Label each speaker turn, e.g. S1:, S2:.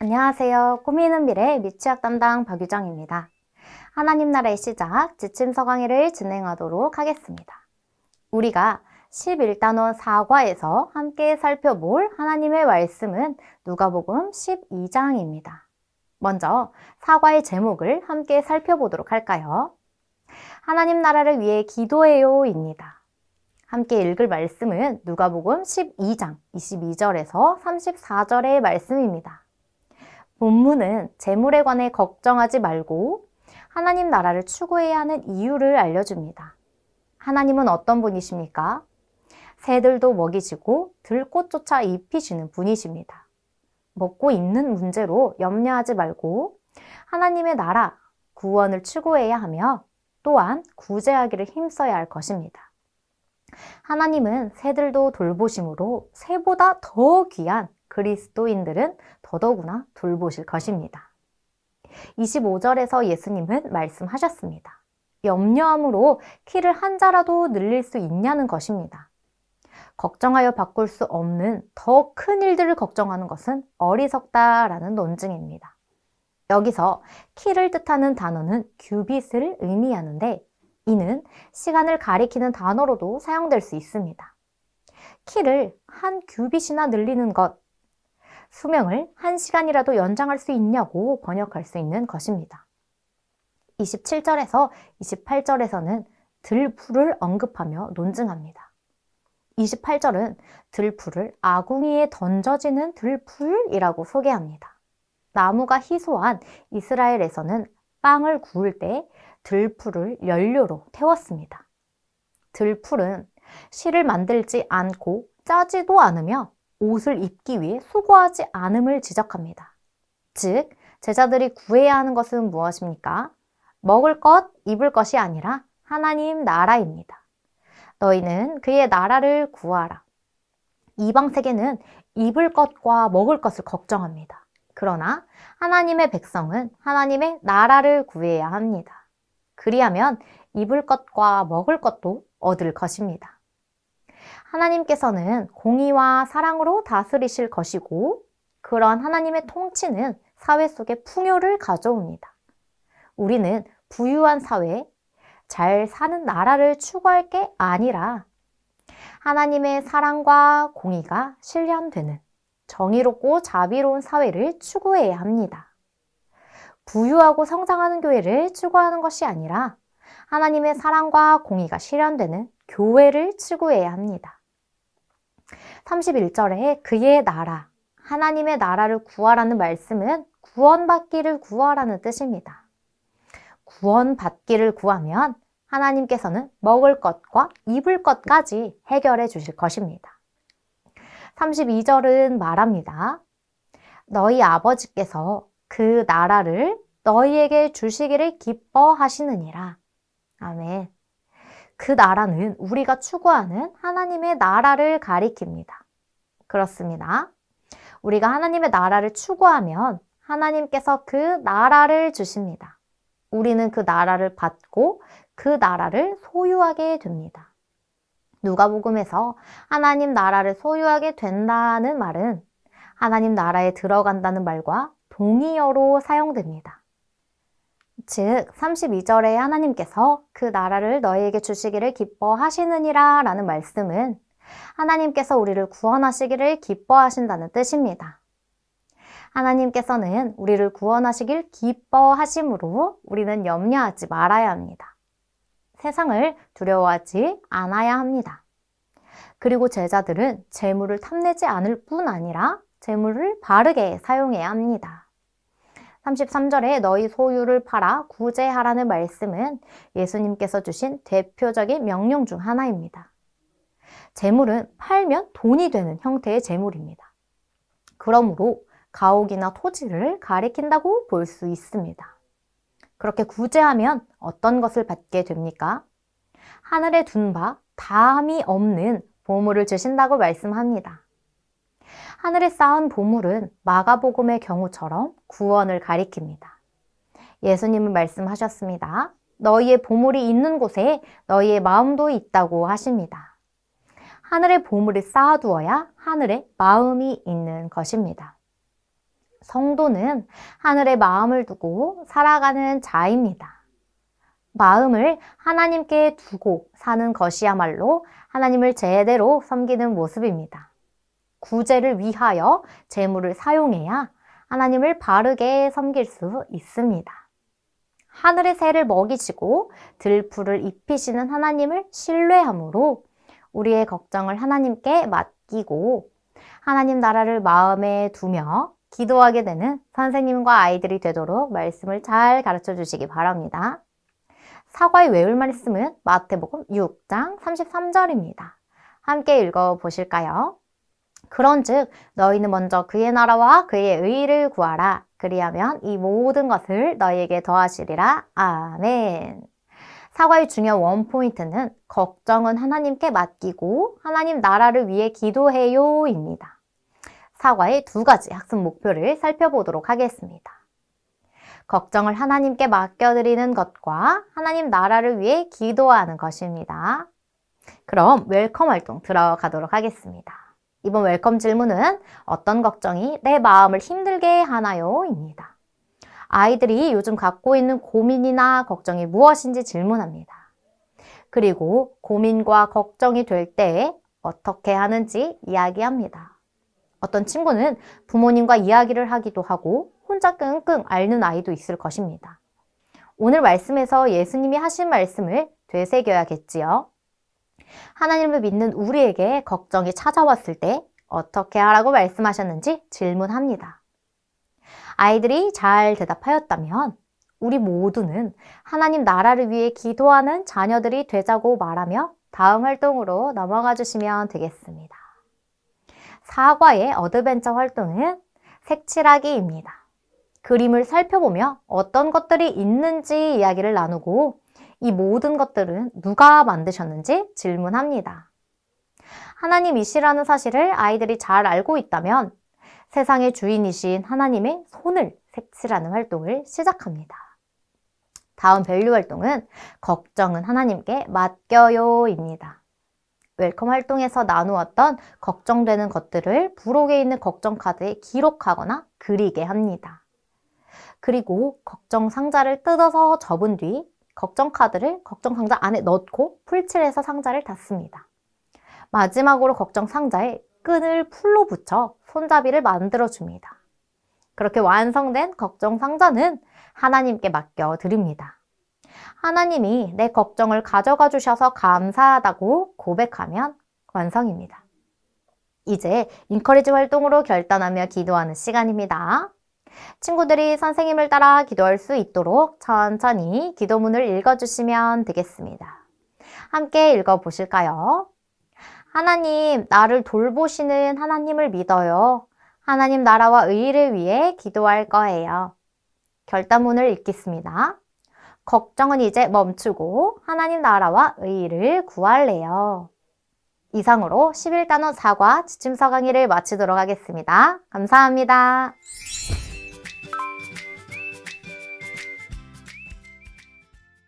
S1: 안녕하세요. 꾸미는 미래 미취학 담당 박유정입니다. 하나님 나라의 시작 지침서 강의를 진행하도록 하겠습니다. 우리가 11단원 사과에서 함께 살펴볼 하나님의 말씀은 누가복음 12장입니다. 먼저 사과의 제목을 함께 살펴보도록 할까요? 하나님 나라를 위해 기도해요입니다. 함께 읽을 말씀은 누가복음 12장 22절에서 34절의 말씀입니다. 본문은 재물에 관해 걱정하지 말고 하나님 나라를 추구해야 하는 이유를 알려줍니다. 하나님은 어떤 분이십니까? 새들도 먹이시고 들꽃조차 입히시는 분이십니다. 먹고 입는 문제로 염려하지 말고 하나님의 나라, 구원을 추구해야 하며 또한 구제하기를 힘써야 할 것입니다. 하나님은 새들도 돌보심으로 새보다 더 귀한 그리스도인들은 더더구나 돌보실 것입니다. 25절에서 예수님은 말씀하셨습니다. 염려함으로 키를 한 자라도 늘릴 수 있냐는 것입니다. 걱정하여 바꿀 수 없는 더 큰 일들을 걱정하는 것은 어리석다라는 논증입니다. 여기서 키를 뜻하는 단어는 규빗을 의미하는데 이는 시간을 가리키는 단어로도 사용될 수 있습니다. 키를 한 규빗이나 늘리는 것, 수명을 1시간이라도 연장할 수 있냐고 번역할 수 있는 것입니다. 27절에서 28절에서는 들풀을 언급하며 논증합니다. 28절은 들풀을 아궁이에 던져지는 들풀이라고 소개합니다. 나무가 희소한 이스라엘에서는 빵을 구울 때 들풀을 연료로 태웠습니다. 들풀은 실을 만들지 않고 짜지도 않으며 옷을 입기 위해 수고하지 않음을 지적합니다. 즉, 제자들이 구해야 하는 것은 무엇입니까? 먹을 것, 입을 것이 아니라 하나님 나라입니다. 너희는 그의 나라를 구하라. 이방 세계는 입을 것과 먹을 것을 걱정합니다. 그러나 하나님의 백성은 하나님의 나라를 구해야 합니다. 그리하면 입을 것과 먹을 것도 얻을 것입니다. 하나님께서는 공의와 사랑으로 다스리실 것이고 그런 하나님의 통치는 사회 속에 풍요를 가져옵니다. 우리는 부유한 사회, 잘 사는 나라를 추구할 게 아니라 하나님의 사랑과 공의가 실현되는 정의롭고 자비로운 사회를 추구해야 합니다. 부유하고 성장하는 교회를 추구하는 것이 아니라 하나님의 사랑과 공의가 실현되는 교회를 추구해야 합니다. 31절에 그의 나라, 하나님의 나라를 구하라는 말씀은 구원받기를 구하라는 뜻입니다. 구원받기를 구하면 하나님께서는 먹을 것과 입을 것까지 해결해 주실 것입니다. 32절은 말합니다. 너희 아버지께서 그 나라를 너희에게 주시기를 기뻐하시느니라. 아멘. 그 나라는 우리가 추구하는 하나님의 나라를 가리킵니다. 그렇습니다. 우리가 하나님의 나라를 추구하면 하나님께서 그 나라를 주십니다. 우리는 그 나라를 받고 그 나라를 소유하게 됩니다. 누가복음에서 하나님 나라를 소유하게 된다는 말은 하나님 나라에 들어간다는 말과 동의어로 사용됩니다. 즉 32절에 하나님께서 그 나라를 너희에게 주시기를 기뻐하시느니라 라는 말씀은 하나님께서 우리를 구원하시기를 기뻐하신다는 뜻입니다. 하나님께서는 우리를 구원하시길 기뻐하심으로 우리는 염려하지 말아야 합니다. 세상을 두려워하지 않아야 합니다. 그리고 제자들은 재물을 탐내지 않을 뿐 아니라 재물을 바르게 사용해야 합니다. 33절에 너희 소유를 팔아 구제하라는 말씀은 예수님께서 주신 대표적인 명령 중 하나입니다. 재물은 팔면 돈이 되는 형태의 재물입니다. 그러므로 가옥이나 토지를 가리킨다고 볼 수 있습니다. 그렇게 구제하면 어떤 것을 받게 됩니까? 하늘에 둔 바 다함이 없는 보물을 주신다고 말씀합니다. 하늘에 쌓은 보물은 마가복음의 경우처럼 구원을 가리킵니다. 예수님은 말씀하셨습니다. 너희의 보물이 있는 곳에 너희의 마음도 있다고 하십니다. 하늘에 보물을 쌓아두어야 하늘에 마음이 있는 것입니다. 성도는 하늘에 마음을 두고 살아가는 자입니다. 마음을 하나님께 두고 사는 것이야말로 하나님을 제대로 섬기는 모습입니다. 구제를 위하여 재물을 사용해야 하나님을 바르게 섬길 수 있습니다. 하늘의 새를 먹이시고 들풀을 입히시는 하나님을 신뢰함으로 우리의 걱정을 하나님께 맡기고 하나님 나라를 마음에 두며 기도하게 되는 선생님과 아이들이 되도록 말씀을 잘 가르쳐 주시기 바랍니다. 사과의 외울 말씀은 마태복음 6장 33절입니다. 함께 읽어 보실까요? 그런즉 너희는 먼저 그의 나라와 그의 의를 구하라. 그리하면 이 모든 것을 너희에게 더하시리라. 아멘. 사과의 중요한 원포인트는 걱정은 하나님께 맡기고 하나님 나라를 위해 기도해요 입니다. 사과의 두 가지 학습 목표를 살펴보도록 하겠습니다. 걱정을 하나님께 맡겨드리는 것과 하나님 나라를 위해 기도하는 것입니다. 그럼 웰컴 활동 들어가도록 하겠습니다. 이번 웰컴 질문은 어떤 걱정이 내 마음을 힘들게 하나요? 입니다. 아이들이 요즘 갖고 있는 고민이나 걱정이 무엇인지 질문합니다. 그리고 고민과 걱정이 될 때 어떻게 하는지 이야기합니다. 어떤 친구는 부모님과 이야기를 하기도 하고 혼자 끙끙 앓는 아이도 있을 것입니다. 오늘 말씀에서 예수님이 하신 말씀을 되새겨야겠지요. 하나님을 믿는 우리에게 걱정이 찾아왔을 때 어떻게 하라고 말씀하셨는지 질문합니다. 아이들이 잘 대답하였다면 우리 모두는 하나님 나라를 위해 기도하는 자녀들이 되자고 말하며 다음 활동으로 넘어가 주시면 되겠습니다. 사과의 어드벤처 활동은 색칠하기입니다. 그림을 살펴보며 어떤 것들이 있는지 이야기를 나누고 이 모든 것들은 누가 만드셨는지 질문합니다. 하나님이시라는 사실을 아이들이 잘 알고 있다면 세상의 주인이신 하나님의 손을 색칠하는 활동을 시작합니다. 다음 밸류 활동은 걱정은 하나님께 맡겨요입니다. 웰컴 활동에서 나누었던 걱정되는 것들을 부록에 있는 걱정 카드에 기록하거나 그리게 합니다. 그리고 걱정 상자를 뜯어서 접은 뒤 걱정 카드를 걱정 상자 안에 넣고 풀칠해서 상자를 닫습니다. 마지막으로 걱정 상자에 끈을 풀로 붙여 손잡이를 만들어 줍니다. 그렇게 완성된 걱정 상자는 하나님께 맡겨 드립니다. 하나님이 내 걱정을 가져가 주셔서 감사하다고 고백하면 완성입니다. 이제 인커리지 활동으로 결단하며 기도하는 시간입니다. 친구들이 선생님을 따라 기도할 수 있도록 천천히 기도문을 읽어주시면 되겠습니다. 함께 읽어보실까요? 하나님, 나를 돌보시는 하나님을 믿어요. 하나님 나라와 의를 위해 기도할 거예요. 결단문을 읽겠습니다. 걱정은 이제 멈추고 하나님 나라와 의를 구할래요. 이상으로 11단원 사과 지침서 강의를 마치도록 하겠습니다. 감사합니다.